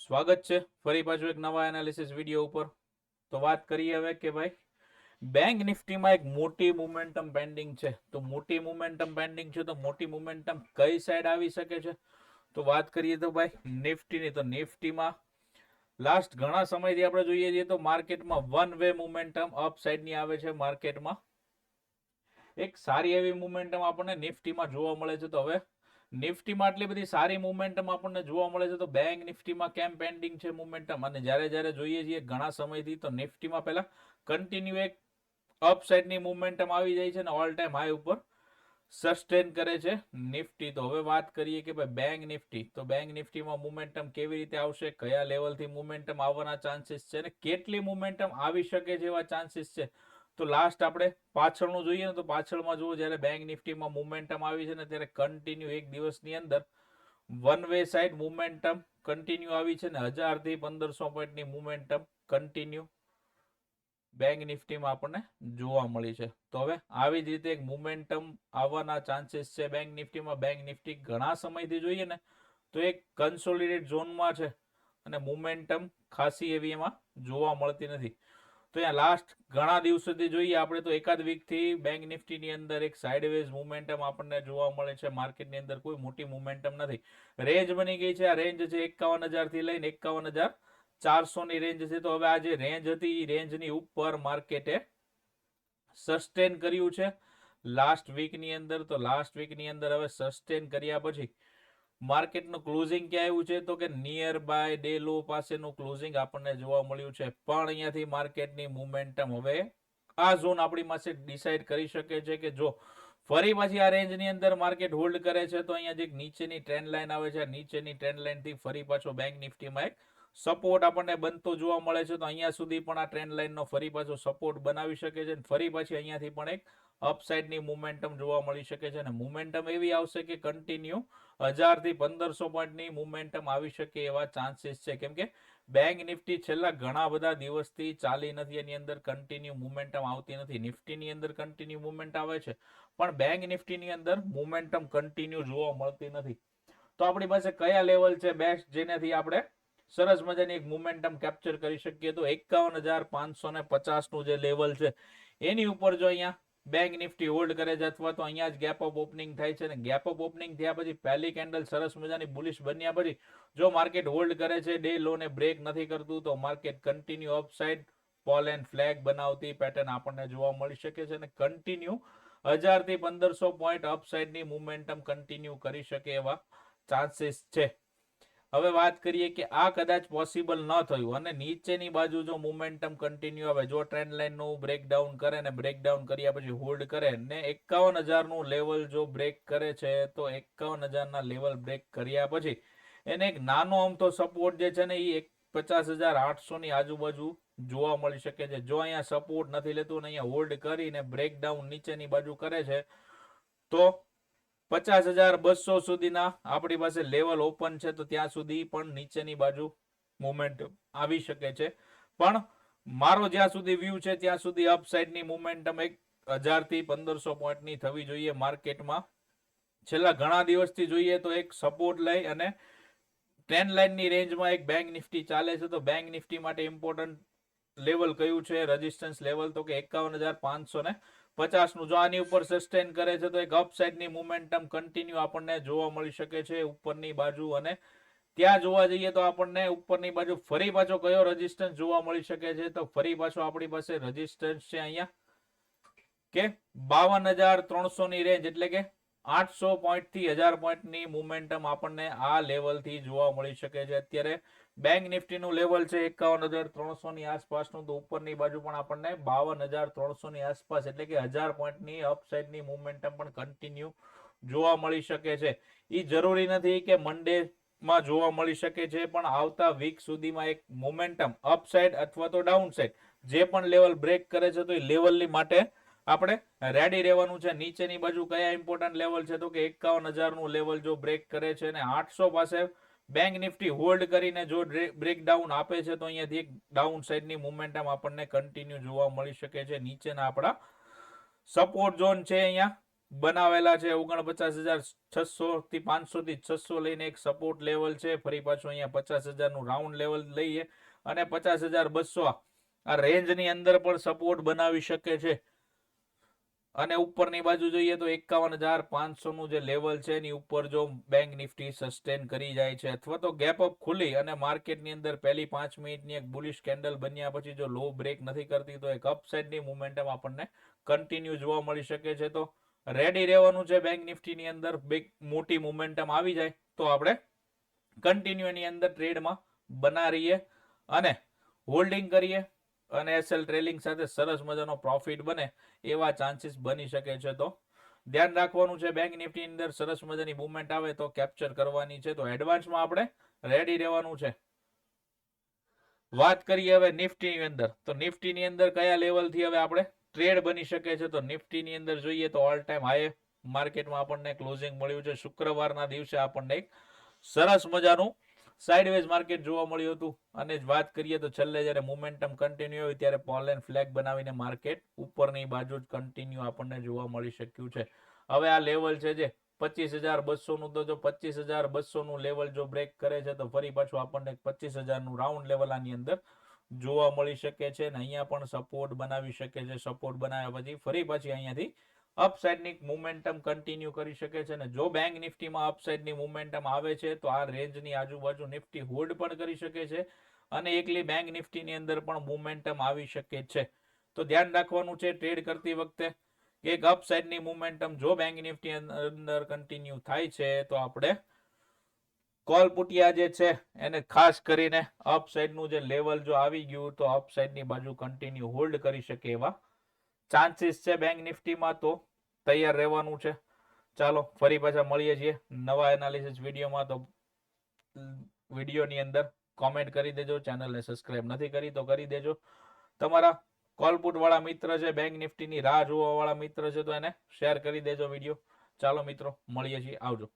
સ્વાગત છે ફરી પાછું એક નવા એનાલિસિસ વિડીયો ઉપર. તો વાત કરીએ હવે કે ભાઈ બેંક નિફ્ટીમાં એક મોટી મોમેન્ટમ પેન્ડિંગ છે. તો મોટી મોમેન્ટમ પેન્ડિંગ છે તો મોટી મોમેન્ટમ કઈ સાઈડ આવી શકે છે? તો વાત કરીએ તો ભાઈ નિફ્ટીની, તો નિફ્ટીમાં લાસ્ટ ઘણા સમયથી આપણે જોઈએ છીએ તો માર્કેટમાં વન વે મોમેન્ટમ અપ સાઈડની આવે છે. માર્કેટમાં એક સારી એવી મોમેન્ટમ આપણને નિફ્ટીમાં જોવા મળે છે. તો હવે નિફ્ટીમાં આટલી બધી સારી મોમેન્ટમ આપણને જોવા મળે છે તો બેંક નિફ્ટીમાં કેમ પેન્ડિંગ છે મોમેન્ટમ? અને જ્યારે જોઈએ છીએ ઘણા સમયથી તો નિફ્ટીમાં પહેલા કન્ટિન્યુ એક અપ સાઈડની મોમેન્ટમ આવી જાય છે ને ઓલ ટાઈમ હાઈ ઉપર સસ્ટેન કરે છે નિફ્ટી. તો હવે વાત કરીએ કે ભાઈ બેંક નિફ્ટી, તો બેંક નિફ્ટીમાં મોમેન્ટમ કેવી રીતે આવશે, કયા લેવલથી મોમેન્ટમ આવવાના ચાન્સીસ છે અને કેટલી મોમેન્ટમ આવી શકે જેવા ચાન્સીસ છે. તો લાસ્ટ આપણે પાછળનું જોઈએ ને તો પાછળમાં જુઓ, જ્યારે બેંક નિફ્ટીમાં મોમેન્ટમ આવી છે ને ત્યારે કન્ટિન્યુ એક દિવસની અંદર one way side momentum continue આવી છે ને 1000 થી 1500 પોઈન્ટની મોમેન્ટમ કન્ટિન્યુ બેંક નિફ્ટીમાં આપણને જોવા મળી છે. તો હવે આવી જ રીતે એક મોમેન્ટમ આવવાના ચાન્સીસ છે બેંક નિફ્ટીમાં. બેંક નિફ્ટી ઘણા સમયથી જોઈએ ને તો એક કન્સોલિડેટ ઝોનમાં છે અને મોમેન્ટમ ખાસી એવી એમાં જોવા મળતી નથી. તો અહીંયા લાસ્ટ ઘણા દિવસોથી જોઈએ આપણે તો એકાદ વીકથી બેંક નિફ્ટીની અંદર એક સાઇડવેઝ મુવમેન્ટમ આપણને જોવા મળે છે. માર્કેટની અંદર કોઈ મોટી મુવમેન્ટમ નથી. રેન્જ બની ગઈ છે, આ રેન્જ છે 51,000 થી લઈને 51,400 ની રેન્જ છે. તો હવે આ જે રેન્જ હતી એ રેન્જની ઉપર માર્કેટે સસ્ટેન કર્યું છે લાસ્ટ વીકની અંદર. તો લાસ્ટ વીકની અંદર હવે સસ્ટેન કર્યા પછી માર્કેટનું ક્લોઝિંગ ક્યાં આવ્યું છે તો કે નિયર બાય ડે લો પાસેનું ક્લોઝિંગ આપણને જોવા મળ્યું છે. પણ અહીંયાથી માર્કેટની મુવમેન્ટમ હવે આ ઝોન આપણી પાસે ડિસાઈડ કરી શકે છે કે જો ફરી પાછી આ રેન્જની અંદર માર્કેટ હોલ્ડ કરે છે તો અહીંયા જે નીચેની ટ્રેન્ડ લાઈન આવે છે, નીચેની ટ્રેન્ડ લાઈનથી ફરી પાછો બેંક નિફ્ટીમાં એક સપોર્ટ આપણને બનતો જોવા મળે છે. તો અહીંયા સુધી પણ આ ટ્રેન્ડ લાઈનનો ફરી પાછો સપોર્ટ બનાવી શકે છે. ફરી પાછી અહીંયાથી પણ એક અપસાઇડની મુવમેન્ટમ જોવા મળી શકે છે. અને મુવમેન્ટમ એવી આવશે કે કન્ટિન્યુ 1000 થી 1500 પોઈન્ટની મુવમેન્ટમ આવી શકે એવા ચાન્સીસ છે. કેમ કે બેંક નિફ્ટી છેલ્લા ઘણા બધા દિવસથી ચાલી નથી, એની અંદર કન્ટિન્યુ મુવમેન્ટમ આવતી નથી. નિફ્ટીની અંદર કન્ટિન્યુ મુવમેન્ટ આવે છે પણ બેંક નિફ્ટીની અંદર મુવમેન્ટમ કન્ટિન્યુ જોવા મળતી નથી. તો આપણી પાસે કયા લેવલ છે બેસ્ટ જેનાથી આપણે સરસ મજાની એક મોમેન્ટમ કેપ્ચર કરી શકીએ? તો 51,550 નું જે લેવલ છે એની ઉપર જો અહીંયા બેંક નિફ્ટી હોલ્ડ કરે છે અથવા તો અહીંયા જ ગેપ અપ ઓપનિંગ થાય છે ને ગેપ અપ ઓપનિંગ થયા પછી પહેલી કેન્ડલ સરસ મજાની બુલિશ બન્યા પછી જો માર્કેટ હોલ્ડ કરે છે, ડે લો ને બ્રેક નથી કરતું, તો market continue upside pole and flag બનાવતી પેટર્ન આપણને જોવા મળી શકે છે અને કન્ટિન્યુ 1000 થી 1500 પોઈન્ટ અપસાઇડની મુવમેન્ટમ કન્ટિન્યુ કરી શકે એવા ચાન્સીસ છે. હવે વાત કરીએ કે આ કદાચ પોસિબલ ન થયું અને નીચેની બાજુ જો મોમેન્ટમ કન્ટિન્યુ આવે, જો ટ્રેન્ડ લાઇનનું બ્રેકડાઉન કરે ને બ્રેકડાઉન કર્યા પછી હોલ્ડ કરે ને 51,000 નું લેવલ જો બ્રેક કરે છે તો 51,000 ના લેવલ બ્રેક કર્યા પછી એને એક નાનો અમથો સપોર્ટ જે છે ને એ 50,800 ની આજુબાજુ જોવા મળી શકે છે. જો અહીંયા સપોર્ટ નથી લેતું ને અહીંયા હોલ્ડ કરીને બ્રેકડાઉન નીચેની બાજુ કરે છે તો 50,200 સુધીના આપણી પાસે લેવલ ઓપન છે. તો ત્યાં સુધી પણ નીચેની બાજુ મુવમેન્ટ આવી શકે છે. પણ મારો જ્યાં સુધી વ્યૂ છે ત્યાં સુધી અપસાઇડની મુવમેન્ટમ એક 1000 થી 1500 પોઈન્ટની થવી જોઈએ માર્કેટમાં. છેલ્લા ઘણા દિવસથી જોઈએ તો એક સપોર્ટ લઈ અને ટ્રેન્ડ લાઇનની રેન્જમાં એક બેંક નિફ્ટી ચાલે છે. તો બેંક નિફ્ટી માટે ઇમ્પોર્ટન્ટ લેવલ કયું છે, રેઝિસ્ટન્સ લેવલ, તો કે 51,550 નું. જો આની ઉપર સસ્ટેન કરે છે તો એક અપસાઇડની મુવમેન્ટમ કન્ટિન્યુ આપણને જોવા મળી શકે છે ઉપરની બાજુ. અને ત્યાં જોવા જઈએ તો આપણને ઉપરની બાજુ ફરી પાછો કયો રેઝિસ્ટન્સ જોવા મળી શકે છે તો ફરી પાછો આપણી પાસે રેઝિસ્ટન્સ છે અહીંયા કે 52,300 ની રેન્જ, એટલે કે 800 પોઈન્ટ થી 1000 પોઈન્ટની મુવમેન્ટમ આપણને આ લેવલથી જોવા મળી શકે છે. અત્યારે બેંક નિફ્ટીનું લેવલ છે 51,300 ની આસપાસનું, તો ઉપરની બાજુ પણ આપણને 52,300 ની આસપાસ એટલે કે 1000 પોઈન્ટની અપસાઇડની મુવમેન્ટમ પણ કન્ટિન્યુ જોવા મળી શકે છે. એ જરૂરી નથી કે મંડે માં જોવા મળી શકે છે, પણ આવતા વીક સુધીમાં એક મોમેન્ટમ અપસાઇડ અથવા તો ડાઉનસાઇડ જે પણ લેવલ બ્રેક કરે છે તો એ લેવલની માટે આપણે રેડી રહેવાનું છે. નીચેની બાજુ કયા ઇમ્પોર્ટન્ટ લેવલ છે તો કે 51,000 નું લેવલ જો બ્રેક કરે છે અને 800 પાસે બેંક નિફ્ટી હોલ્ડ કરીને જો બ્રેકડાઉન આપે છે તો અહીંયાથી એક ડાઉન સાઇડની મુવમેન્ટમ આપણને કન્ટિન્યુ જોવા મળી શકે છે. નીચેના આપણા સપોર્ટ ઝોન છે અહીંયા બનાવેલા છે 49,600 થી 500 થી 600 લઈને એક સપોર્ટ લેવલ છે. ફરી પાછું અહીંયા 50,000 નું રાઉન્ડ લેવલ લઈએ અને 50,200 આ રેન્જની અંદર પણ સપોર્ટ બનાવી શકે છે. અને ઉપરની બાજુ જોઈએ તો 51,500 નું જે લેવલ છે એની ઉપર જો બેંક નિફ્ટી સસ્ટેન કરી જાય છે અથવા તો ગેપ અપ ખુલી અને માર્કેટની અંદર પહેલી 5 મિનિટની એક બુલિશ કેન્ડલ બન્યા પછી જો લો બ્રેક નથી કરતી તો એક અપસાઇડની મોમેન્ટમ આપણને કન્ટિન્યુ જોવા મળી શકે છે. તો રેડી રહેવાનું છે બેંક નિફ્ટીની અંદર. બિગ મોટી મોમેન્ટમ આવી જાય તો આપણે કન્ટિન્યુ એની અંદર ટ્રેડમાં બના રહીએ અને હોલ્ડિંગ કરીએ અને એસએલ ટ્રેલિંગ સાથે સરસ મજાનો પ્રોફિટ બને એવા ચાન્સીસ બની શકે છે. તો ધ્યાન રાખવાનું છે બેંક નિફ્ટી અંદર સરસ મજાની મુવમેન્ટ આવે તો કેપ્ચર કરવાની છે. તો એડવાન્સમાં આપણે રેડી રહેવાનું છે. વાત કરીએ હવે નિફ્ટીની અંદર, તો નિફ્ટીની અંદર કયા લેવલથી હવે આપણે ટ્રેડ બની શકે છે. તો નિફ્ટીની અંદર જોઈએ તો ઓલ ટાઈમ હાઈ માર્કેટમાં આપણને ક્લોઝિંગ મળ્યું છે. શુક્રવારના દિવસે આપણને એક સરસ મજાનું સાઇડવેઝ માર્કેટ જોવા મળ્યું હતું. અને વાત કરીએ તો છેલ્લે જ્યારે મોમેન્ટમ કન્ટિન્યુ હોય ત્યારે પોલેન ફ્લેગ બનાવીને માર્કેટ ઉપરની બાજુ જ કન્ટિન્યુ આપણને જોવા મળી શક્યું છે. હવે આ લેવલ છે જે 25,200 નું, તો જો 25,200 નું લેવલ જો બ્રેક કરે છે તો ફરી પાછું આપણને 25,000 નું રાઉન્ડ લેવલ આની અંદર જોવા મળી શકે છે. અને અહીંયા પણ સપોર્ટ બનાવી શકે છે. સપોર્ટ બનાવ્યા પછી ફરી પાછી અહીંયાથી અપસાઇડની મોમેન્ટમ કન્ટિન્યુ કરી શકે છે. અને જો બેંક નિફ્ટીમાં અપસાઇડની મોમેન્ટમ આવે છે તો આ રેન્જની આજુબાજુ નિફ્ટી હોલ્ડ પણ કરી શકે છે અને એકલી બેંક નિફ્ટીની અંદર પણ મોમેન્ટમ આવી શકે છે. તો ધ્યાન રાખવાનું છે ટ્રેડ કરતી વખતે કે એક અપસાઇડની મોમેન્ટમ જો બેંક નિફ્ટી અંદર કન્ટિન્યુ થાય છે તો આપણે કોલ પુટિયા જે છે એને ખાસ કરીને અપસાઇડનું જે લેવલ જો આવી ગયું તો અપસાઇડની બાજુ કન્ટિન્યુ હોલ્ડ કરી શકે એવા ચાન્સીસ છે બેંક નિફ્ટીમાં. તો તૈયાર રહેવાનું છે. ચાલો ફરી પાછા મળીએ છીએ નવા એનાલિસિસ વિડીયોમાં. તો વિડીયોની અંદર કોમેન્ટ કરી દેજો. ચેનલને સબસ્ક્રાઇબ નથી કરી તો કરી દેજો. તમારા કોલપુટ વાળા મિત્ર છે, બેંક નિફ્ટીની રાહ જોવા વાળા મિત્ર છે તો એને શેર કરી દેજો વિડીયો. ચાલો મિત્રો મળીએ છીએ, આવજો.